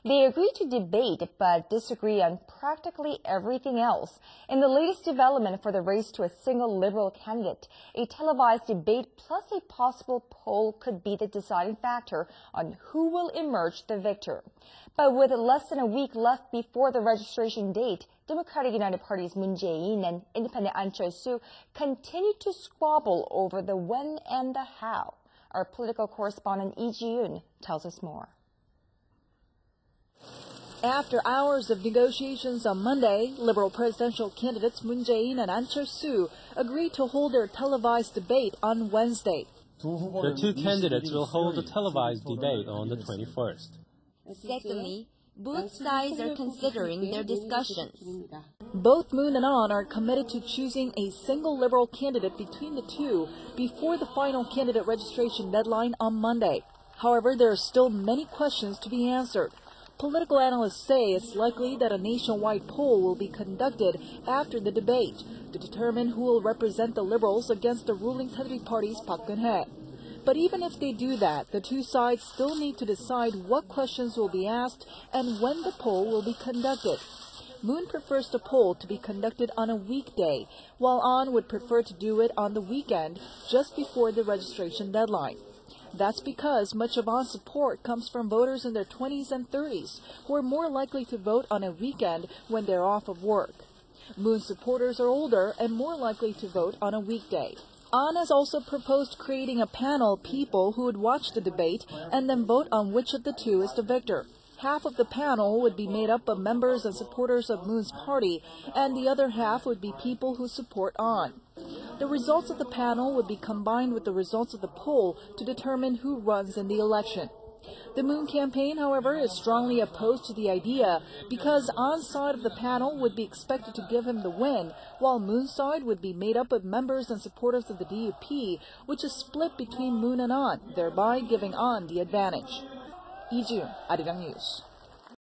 They agree to debate but disagree on practically everything else. In the latest development for the race to a single Liberal candidate, a televised debate plus a possible poll could be the deciding factor on who will emerge the victor. But with less than a week left before the registration date, Democratic United Party's Moon Jae-in and Independent Ahn Cheol-soo continue to squabble over the when and the how. Our political correspondent Lee Ji-yoon tells us more. After hours of negotiations on Monday, Liberal presidential candidates Moon Jae-in and Ahn Cheol-soo agreed to hold their televised debate on Wednesday. The two candidates will hold a televised debate on the 21st. Secondly, both sides are considering their discussions. Both Moon and Ahn are committed to choosing a single Liberal candidate between the two before the final candidate registration deadline on Monday. However, there are still many questions to be answered. Political analysts say it's likely that a nationwide poll will be conducted after the debate to determine who will represent the Liberals against the ruling Saenuri Party's Park Geun-hye. But even if they do that, the two sides still need to decide what questions will be asked and when the poll will be conducted. Moon prefers the poll to be conducted on a weekday, while Ahn would prefer to do it on the weekend just before the registration deadline. That's because much of Ahn's support comes from voters in their 20s and 30s, who are more likely to vote on a weekend when they're off of work. Moon's supporters are older and more likely to vote on a weekday. Ahn has also proposed creating a panel of people who would watch the debate and then vote on which of the two is the victor. Half of the panel would be made up of members and supporters of Moon's party, and the other half would be people who support Ahn. The results of the panel would be combined with the results of the poll to determine who runs in the election. The Moon campaign, however, is strongly opposed to the idea because Ahn's side of the panel would be expected to give him the win, while Moon's side would be made up of members and supporters of the DUP, which is split between Moon and Ahn, thereby giving Ahn the advantage. Lee Ji-yoon, Arirang News.